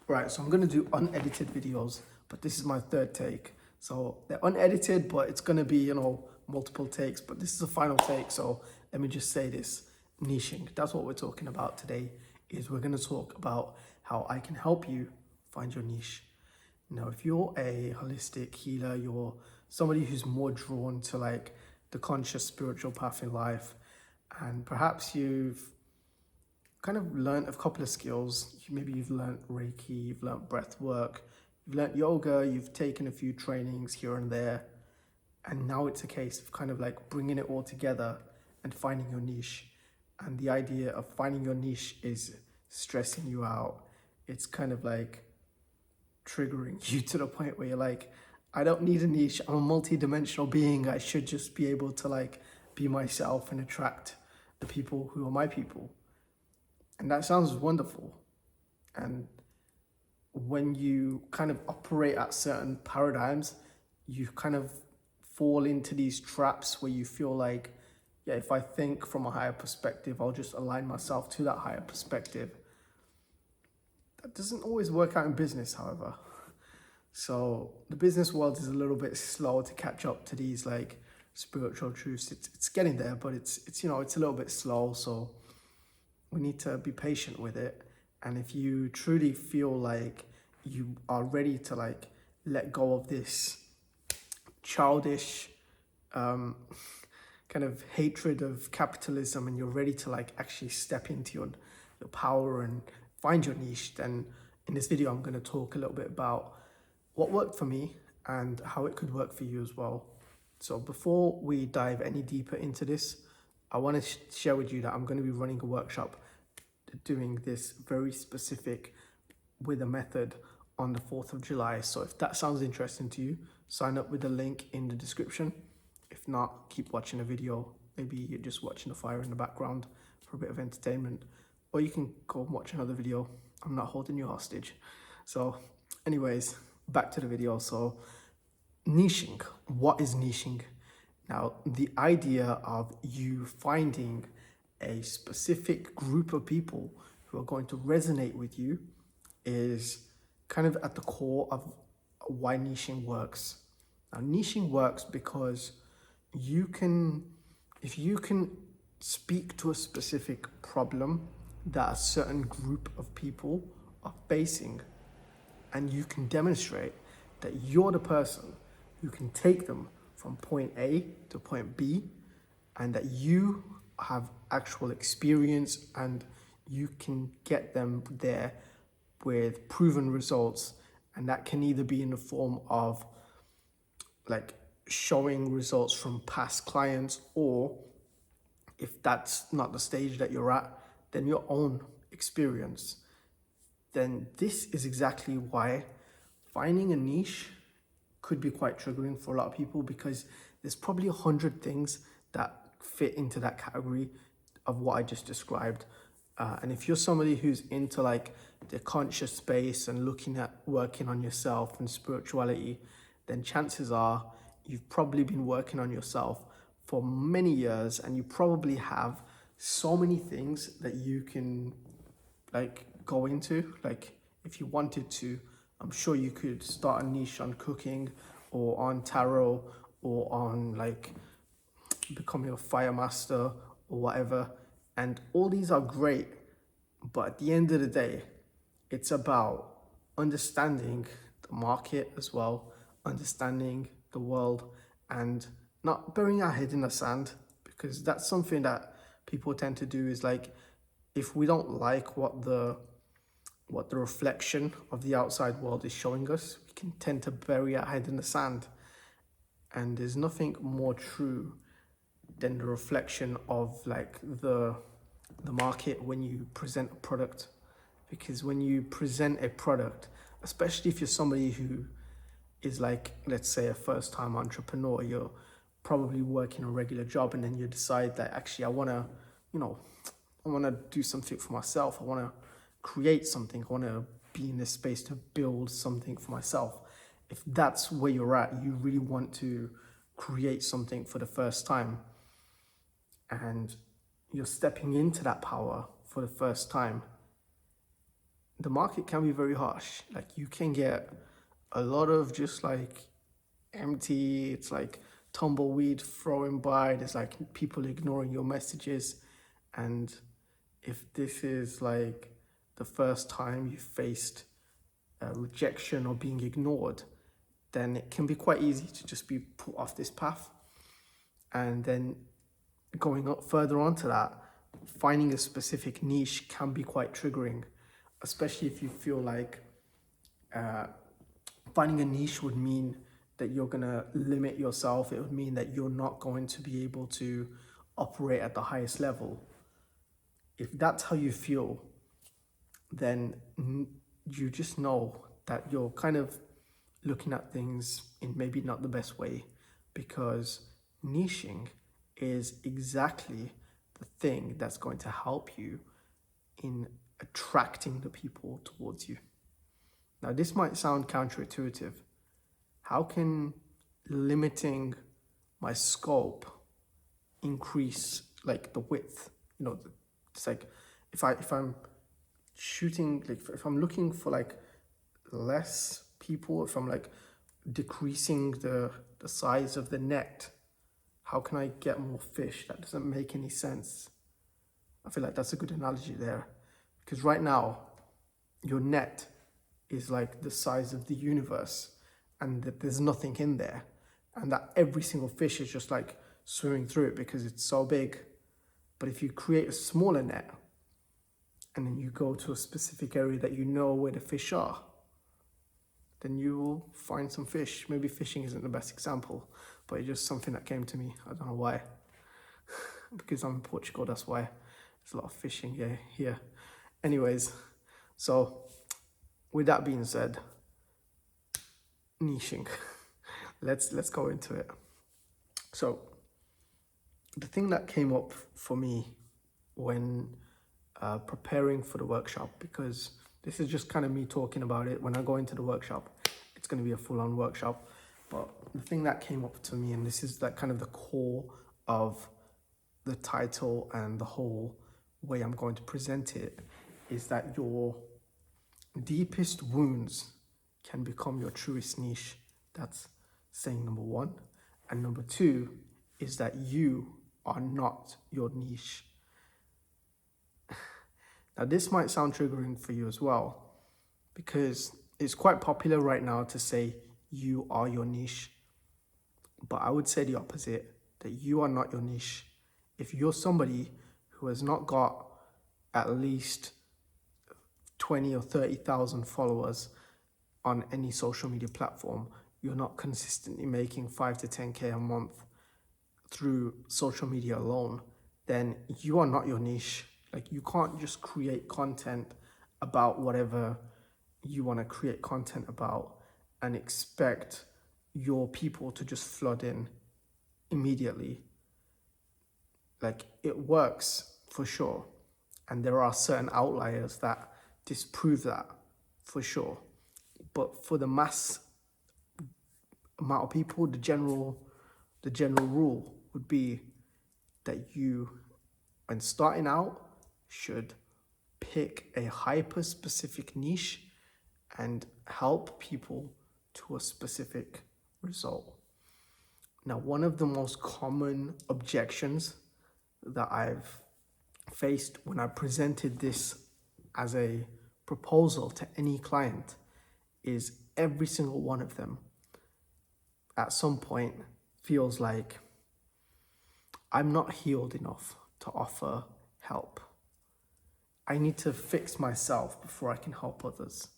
Right, so I'm going to do unedited videos, but this is my third take. So they're unedited, but it's going to be, multiple takes, but this is the final take. So let me just say this, niching. That's what we're talking about today, is we're going to talk about how I can help you find your niche. Now, if you're a holistic healer, you're somebody who's more drawn to like the conscious spiritual path in life, and perhaps you've kind of learned a couple of skills. Maybe you've learned Reiki, you've learned breath work, you've learned yoga, you've taken a few trainings here and there. And now it's a case of kind of like bringing it all together and finding your niche. And the idea of finding your niche is stressing you out. It's kind of like triggering you to the point where you're like, I don't need a niche. I'm a multi-dimensional being. I should just be able to like be myself and attract the people who are my people. And that sounds wonderful. And when you kind of operate at certain paradigms, you kind of fall into these traps where you feel like, yeah, if I think from a higher perspective, I'll just align myself to that higher perspective. That doesn't always work out in business, however. So the business world is a little bit slow to catch up to these like spiritual truths. It's getting there, but it's it's a little bit slow. So we need to be patient with it. And if you truly feel like you are ready to like let go of this childish kind of hatred of capitalism, and you're ready to like actually step into your power and find your niche, then in this video I'm going to talk a little bit about what worked for me and how it could work for you as well. So before we dive any deeper into this, I want to share with you that I'm going to be running a workshop doing this very specific with a method on the 4th of July. So if that sounds interesting to you, sign up with the link in the description. If not, keep watching the video. Maybe you're just watching the fire in the background for a bit of entertainment, or you can go and watch another video. I'm not holding you hostage. So anyways, back to the video. So niching, what is niching? Now, the idea of you finding a specific group of people who are going to resonate with you is kind of at the core of why niching works. Now, niching works because if you can speak to a specific problem that a certain group of people are facing, and you can demonstrate that you're the person who can take them from point A to point B, and that you have actual experience and you can get them there with proven results. And that can either be in the form of like showing results from past clients, or if that's not the stage that you're at, then your own experience. Then this is exactly why finding a niche could be quite triggering for a lot of people, because there's probably 100 things that fit into that category of what I just described. And if you're somebody who's into like the conscious space and looking at working on yourself and spirituality, then chances are you've probably been working on yourself for many years, and you probably have so many things that you can like go into. Like if you wanted to, I'm sure you could start a niche on cooking, or on tarot, or on like becoming a fire master or whatever. And all these are great, but at the end of the day, it's about understanding the market as well, understanding the world, and not burying our head in the sand, because that's something that people tend to do. Is like, if we don't like what the reflection of the outside world is showing us, we can tend to bury our head in the sand. And there's nothing more true than the reflection of like the market when you present a product. Because when you present a product, especially if you're somebody who is like, let's say, a first-time entrepreneur, you're probably working a regular job, and then you decide that actually I want to do something for myself. I want to create something. I want to be in this space to build something for myself. If that's where you're at, you really want to create something for the first time, and you're stepping into that power for the first time, the market can be very harsh. Like you can get a lot of just like empty, it's like tumbleweed throwing by, there's like people ignoring your messages. And if this is like the first time you faced rejection or being ignored, then it can be quite easy to just be put off this path. And then going up further onto that, finding a specific niche can be quite triggering, especially if you feel like finding a niche would mean that you're going to limit yourself. It would mean that you're not going to be able to operate at the highest level. If that's how you feel, then you just know that you're kind of looking at things in maybe not the best way, because niching is exactly the thing that's going to help you in attracting the people towards you. Now, this might sound counterintuitive. How can limiting my scope increase like the width? You know, it's like if I'm shooting, like if I'm looking for like less people, if I'm like decreasing the size of the net, how can I get more fish? That doesn't make any sense. I feel like that's a good analogy there, because right now your net is like the size of the universe, and that there's nothing in there, and that every single fish is just like swimming through it because it's so big. But if you create a smaller net and then you go to a specific area that you know where the fish are, then you will find some fish. Maybe fishing isn't the best example, but it's just something that came to me. I don't know why. Because I'm in Portugal, that's why. There's a lot of fishing here. Anyways, so with that being said, niching. Let's go into it. So the thing that came up for me when preparing for the workshop, because this is just kind of me talking about it. When I go into the workshop, it's going to be a full-on workshop. But the thing that came up to me, and this is like kind of the core of the title and the whole way I'm going to present it, is that your deepest wounds can become your truest niche. That's saying number one. And number two is that you are not your niche. Now, this might sound triggering for you as well, because it's quite popular right now to say you are your niche. But I would say the opposite, that you are not your niche. If you're somebody who has not got at least 20 or 30,000 followers on any social media platform, you're not consistently making 5 to 10K a month through social media alone, then you are not your niche. Like, you can't just create content about whatever you want to create content about and expect your people to just flood in immediately. Like, it works for sure. And there are certain outliers that disprove that for sure. But for the mass amount of people, the general rule would be that you, when starting out, should pick a hyper-specific niche and help people to a specific result. Now, one of the most common objections that I've faced when I presented this as a proposal to any client is every single one of them at some point feels like I'm not healed enough to offer help. I need to fix myself before I can help others.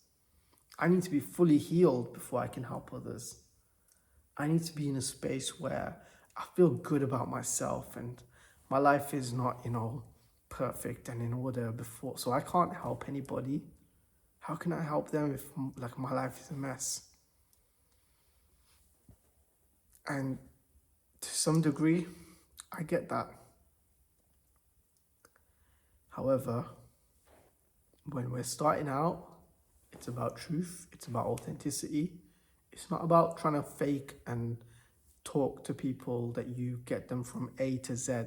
I need to be fully healed before I can help others. I need to be in a space where I feel good about myself and my life is not, perfect and in order before. So I can't help anybody. How can I help them if like my life is a mess? And to some degree, I get that. However, when we're starting out, it's about truth, it's about authenticity. It's not about trying to fake and talk to people that you get them from A to Z.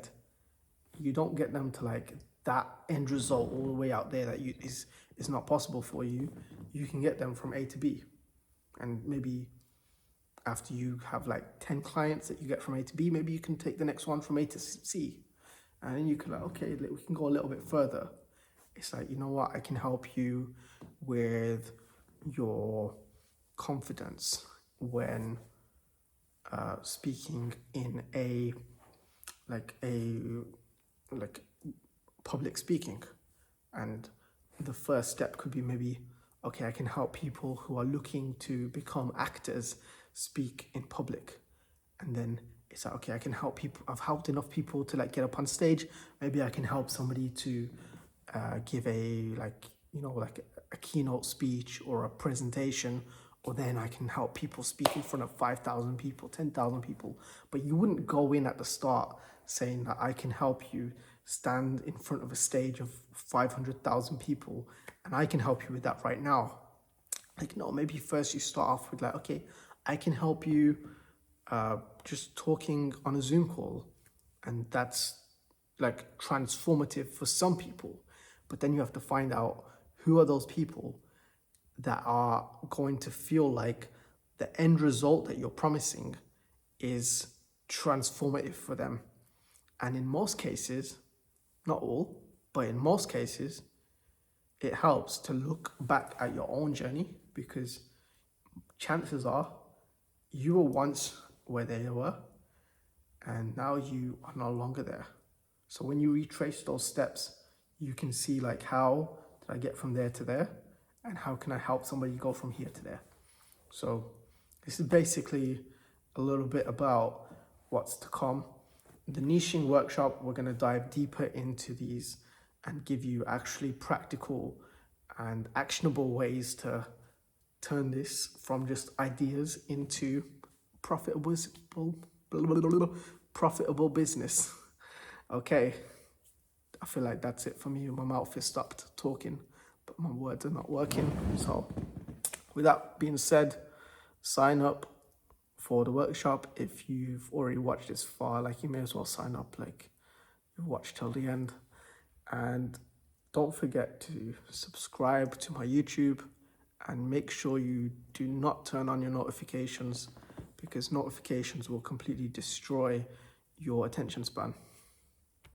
You don't get them to like that end result all the way out there that is not possible for you, you can get them from A to B. And maybe after you have like 10 clients that you get from A to B, maybe you can take the next one from A to C. And then you can like, okay, we can go a little bit further. It's like, you know what, I can help you with your confidence when speaking in a public speaking. And the first step could be maybe, okay, I can help people who are looking to become actors speak in public. And then it's like, okay, I can help people. I've helped enough people to like get up on stage. Maybe I can help somebody to give a a keynote speech or a presentation, or then I can help people speak in front of 5,000 people, 10,000 people. But you wouldn't go in at the start saying that I can help you stand in front of a stage of 500,000 people and I can help you with that right now. Like, no, maybe first you start off with like, okay, I can help you just talking on a Zoom call. And that's like transformative for some people. But then you have to find out who are those people that are going to feel like the end result that you're promising is transformative for them. And in most cases, not all, but in most cases, it helps to look back at your own journey, because chances are you were once where they were and now you are no longer there. So when you retrace those steps, you can see like, how did I get from there to there? And how can I help somebody go from here to there? So this is basically a little bit about what's to come. The niching workshop, we're going to dive deeper into these and give you actually practical and actionable ways to turn this from just ideas into profitable business. Okay, I feel like that's it for me. My mouth has stopped talking, but my words are not working. So with that being said, sign up for the workshop. If you've already watched this far, like, you may as well sign up, like you've watched till the end. And don't forget to subscribe to my YouTube and make sure you do not turn on your notifications, because notifications will completely destroy your attention span.